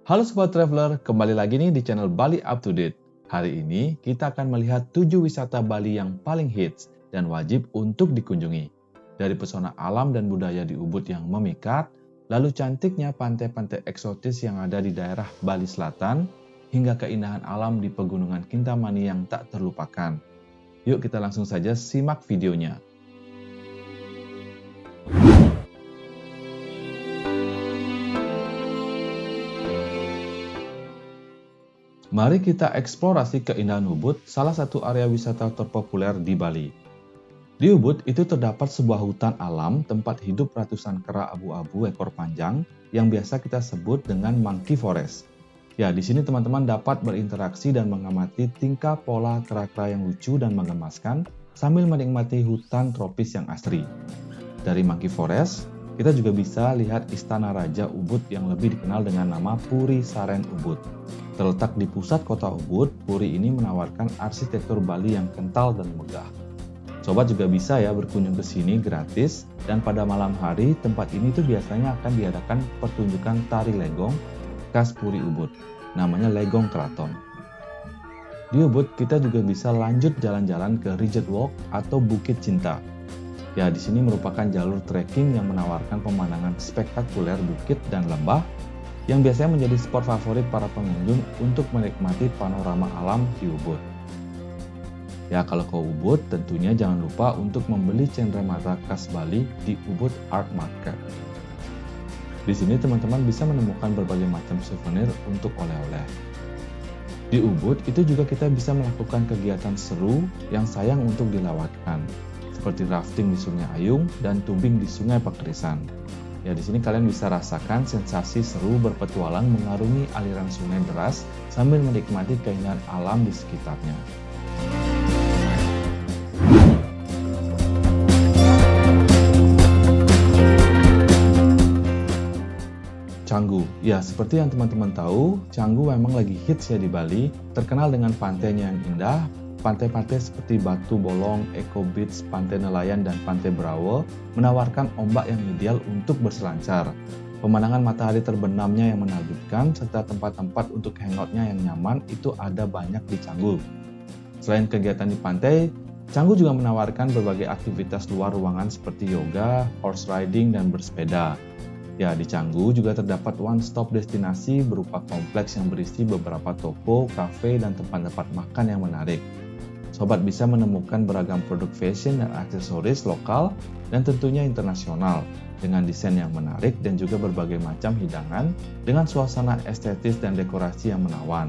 Halo Sobat Traveler, kembali lagi nih di channel Bali Up to Date. Hari ini kita akan melihat 7 wisata Bali yang paling hits dan wajib untuk dikunjungi. Dari pesona alam dan budaya di Ubud yang memikat, lalu cantiknya pantai-pantai eksotis yang ada di daerah Bali Selatan, hingga keindahan alam di pegunungan Kintamani yang tak terlupakan. Yuk kita langsung saja simak videonya. Mari kita eksplorasi keindahan Ubud, salah satu area wisata terpopuler di Bali. Di Ubud itu terdapat sebuah hutan alam tempat hidup ratusan kera abu-abu ekor panjang yang biasa kita sebut dengan monkey forest. Ya, di sini teman-teman dapat berinteraksi dan mengamati tingkah pola kera-kera yang lucu dan menggemaskan sambil menikmati hutan tropis yang asri. Dari monkey forest, kita juga bisa lihat Istana Raja Ubud yang lebih dikenal dengan nama Puri Saren Ubud. Terletak di pusat kota Ubud, Puri ini menawarkan arsitektur Bali yang kental dan megah. Sobat juga bisa ya berkunjung ke sini gratis, dan pada malam hari tempat ini tuh biasanya akan diadakan pertunjukan tari legong khas Puri Ubud, namanya Legong Keraton. Di Ubud kita juga bisa lanjut jalan-jalan ke Ridget Walk atau Bukit Cinta. Ya, di sini merupakan jalur trekking yang menawarkan pemandangan spektakuler bukit dan lembah yang biasanya menjadi spot favorit para pengunjung untuk menikmati panorama alam di Ubud. Ya, kalau ke Ubud tentunya jangan lupa untuk membeli cenderamata khas Bali di Ubud Art Market. Di sini teman-teman bisa menemukan berbagai macam souvenir untuk oleh-oleh. Di Ubud itu juga kita bisa melakukan kegiatan seru yang sayang untuk dilewatkan, seperti rafting di Sungai Ayung dan tubing di Sungai Pakrisan. Ya, di sini kalian bisa rasakan sensasi seru berpetualang mengarungi aliran sungai deras sambil menikmati keindahan alam di sekitarnya. Canggu. Ya, seperti yang teman-teman tahu, Canggu memang lagi hits ya di Bali, terkenal dengan pantainya yang indah. Pantai-pantai seperti Batu Bolong, Eco Beach, Pantai Nelayan, dan Pantai Brawo menawarkan ombak yang ideal untuk berselancar. Pemandangan matahari terbenamnya yang menakjubkan, serta tempat-tempat untuk hangoutnya yang nyaman itu ada banyak di Canggu. Selain kegiatan di pantai, Canggu juga menawarkan berbagai aktivitas luar ruangan seperti yoga, horse riding, dan bersepeda. Ya, di Canggu juga terdapat one-stop destinasi berupa kompleks yang berisi beberapa toko, kafe, dan tempat-tempat makan yang menarik. Sobat bisa menemukan beragam produk fashion dan aksesoris lokal dan tentunya internasional dengan desain yang menarik dan juga berbagai macam hidangan dengan suasana estetis dan dekorasi yang menawan.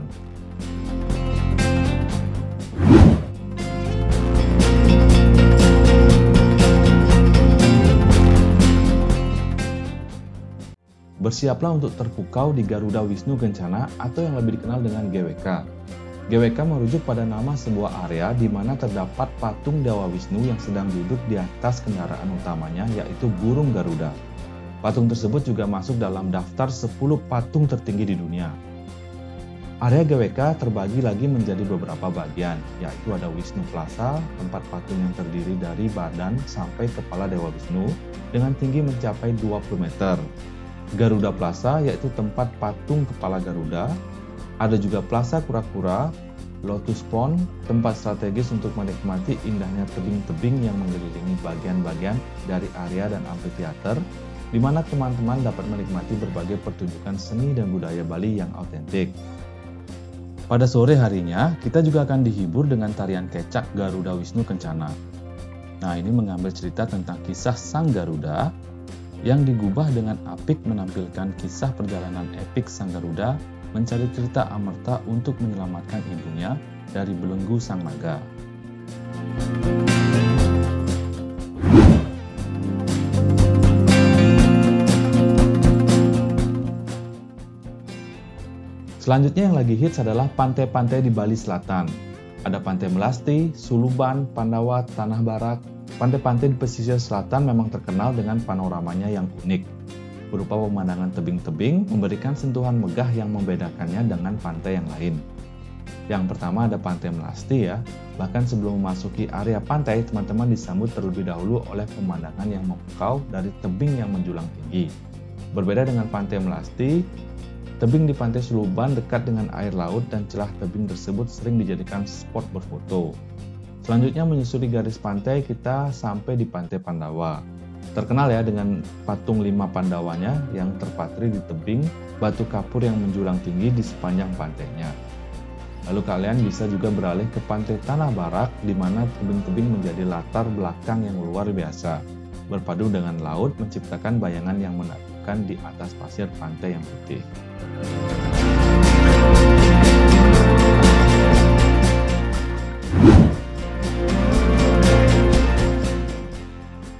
Bersiaplah untuk terpukau di Garuda Wisnu Kencana atau yang lebih dikenal dengan GWK. GWK merujuk pada nama sebuah area di mana terdapat patung Dewa Wisnu yang sedang duduk di atas kendaraan utamanya, yaitu burung Garuda. Patung tersebut juga masuk dalam daftar 10 patung tertinggi di dunia. Area GWK terbagi lagi menjadi beberapa bagian, yaitu ada Wisnu Plaza, tempat patung yang terdiri dari badan sampai kepala Dewa Wisnu dengan tinggi mencapai 20 meter. Garuda Plaza yaitu tempat patung kepala Garuda. Ada juga Plaza Kura-Kura, Lotus Pond, tempat strategis untuk menikmati indahnya tebing-tebing yang mengelilingi bagian-bagian dari area dan amphitheater, di mana teman-teman dapat menikmati berbagai pertunjukan seni dan budaya Bali yang autentik. Pada sore harinya, kita juga akan dihibur dengan tarian kecak Garuda Wisnu Kencana. Nah, ini mengambil cerita tentang kisah Sang Garuda yang digubah dengan apik menampilkan kisah perjalanan epik Sang Garuda mencari cerita Amerta untuk menyelamatkan ibunya dari belenggu sang naga. Selanjutnya yang lagi hits adalah pantai-pantai di Bali Selatan. Ada Pantai Melasti, Suluban, Pandawa, Tanah Barak. Pantai-pantai di pesisir selatan memang terkenal dengan panoramanya yang unik. Berupa pemandangan tebing-tebing memberikan sentuhan megah yang membedakannya dengan pantai yang lain. Yang pertama ada Pantai Melasti ya. Bahkan sebelum memasuki area pantai, teman-teman disambut terlebih dahulu oleh pemandangan yang memukau dari tebing yang menjulang tinggi. Berbeda dengan Pantai Melasti, Tebing di pantai Suluban dekat dengan air laut dan celah tebing tersebut sering dijadikan spot berfoto. Selanjutnya menyusuri garis pantai kita sampai di Pantai Pandawa. Terkenal ya dengan patung 5 Pandawanya yang terpatri di tebing batu kapur yang menjulang tinggi di sepanjang pantainya. Lalu kalian bisa juga beralih ke Pantai Tanah Barak di mana tebing-tebing menjadi latar belakang yang luar biasa. Berpadu dengan laut menciptakan bayangan yang menakjubkan di atas pasir pantai yang putih.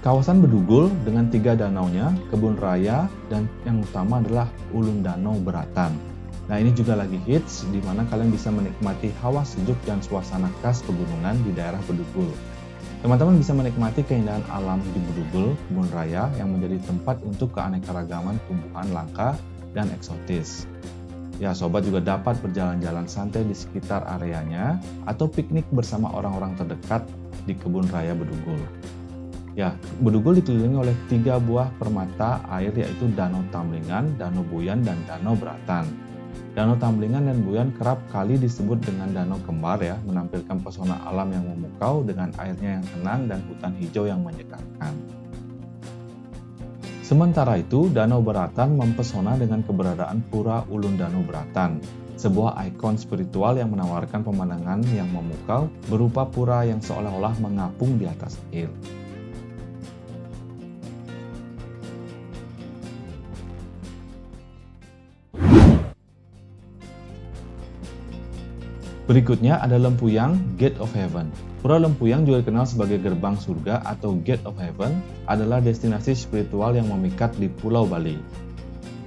Kawasan Bedugul dengan 3 danaunya, Kebun Raya, dan yang utama adalah Ulun Danau Beratan. Nah ini juga lagi hits di mana kalian bisa menikmati hawa sejuk dan suasana khas pegunungan di daerah Bedugul. Teman-teman bisa menikmati keindahan alam di Bedugul, Kebun Raya yang menjadi tempat untuk keanekaragaman tumbuhan langka dan eksotis. Ya, sobat juga dapat berjalan-jalan santai di sekitar areanya atau piknik bersama orang-orang terdekat di Kebun Raya Bedugul. Ya, Bedugul dikelilingi oleh 3 buah permata air yaitu Danau Tamlingan, Danau Buyan, dan Danau Beratan. Danau Tamlingan dan Buyan kerap kali disebut dengan danau kembar ya, menampilkan pesona alam yang memukau dengan airnya yang tenang dan hutan hijau yang menyegarkan. Sementara itu, Danau Beratan mempesona dengan keberadaan Pura Ulun Danau Beratan, sebuah ikon spiritual yang menawarkan pemandangan yang memukau berupa pura yang seolah-olah mengapung di atas air. Berikutnya ada Lempuyang, Gate of Heaven. Pura Lempuyang juga dikenal sebagai gerbang surga atau Gate of Heaven adalah destinasi spiritual yang memikat di Pulau Bali.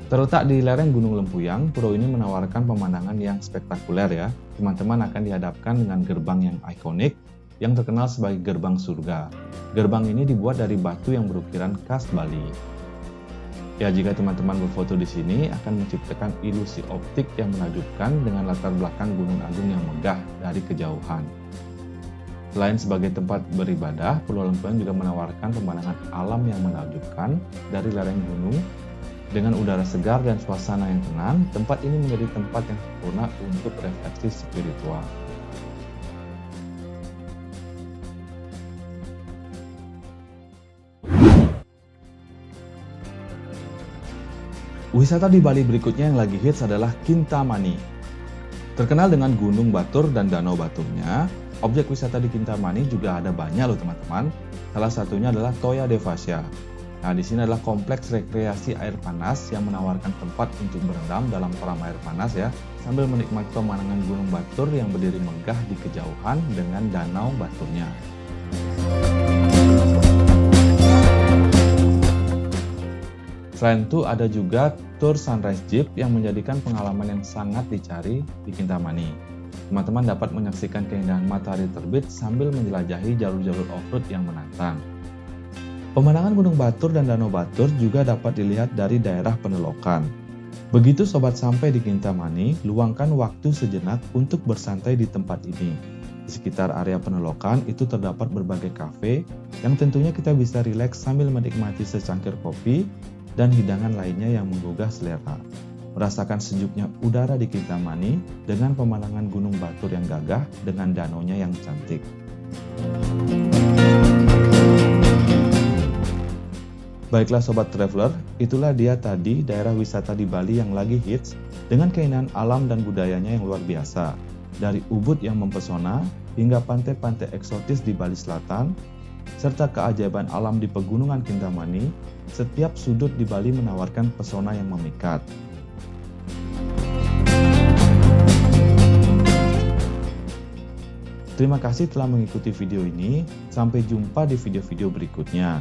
Terletak di lereng Gunung Lempuyang, pulau ini menawarkan pemandangan yang spektakuler ya. Teman-teman akan dihadapkan dengan gerbang yang ikonik yang terkenal sebagai gerbang surga. Gerbang ini dibuat dari batu yang berukiran khas Bali. Ya, jika teman-teman berfoto di sini akan menciptakan ilusi optik yang menakjubkan dengan latar belakang Gunung Agung yang megah dari kejauhan. Selain sebagai tempat beribadah, Pulau Lempuyang juga menawarkan pemandangan alam yang menakjubkan dari lereng gunung. Dengan udara segar dan suasana yang tenang, tempat ini menjadi tempat yang sempurna untuk refleksi spiritual. Wisata di Bali berikutnya yang lagi hits adalah Kintamani. Terkenal dengan Gunung Batur dan Danau Baturnya, objek wisata di Kintamani juga ada banyak loh teman-teman. Salah satunya adalah Toya Devasya. Nah, di sini adalah kompleks rekreasi air panas yang menawarkan tempat untuk berendam dalam kolam air panas ya, sambil menikmati pemandangan Gunung Batur yang berdiri megah di kejauhan dengan Danau Baturnya. Selain itu ada juga tour sunrise jeep yang menjadikan pengalaman yang sangat dicari di Kintamani. Teman-teman dapat menyaksikan keindahan matahari terbit sambil menjelajahi jalur-jalur off-road yang menantang. Pemandangan Gunung Batur dan Danau Batur juga dapat dilihat dari daerah Penelokan. Begitu sobat sampai di Kintamani, luangkan waktu sejenak untuk bersantai di tempat ini. Di sekitar area Penelokan itu terdapat berbagai kafe yang tentunya kita bisa rileks sambil menikmati secangkir kopi dan hidangan lainnya yang menggugah selera. Merasakan sejuknya udara di Kintamani dengan pemandangan Gunung Batur yang gagah dengan danaunya yang cantik. Baiklah sobat traveler, itulah dia tadi daerah wisata di Bali yang lagi hits dengan keindahan alam dan budayanya yang luar biasa. Dari Ubud yang mempesona hingga pantai-pantai eksotis di Bali Selatan, serta keajaiban alam di pegunungan Kintamani, setiap sudut di Bali menawarkan pesona yang memikat. Terima kasih telah mengikuti video ini. Sampai jumpa di video-video berikutnya.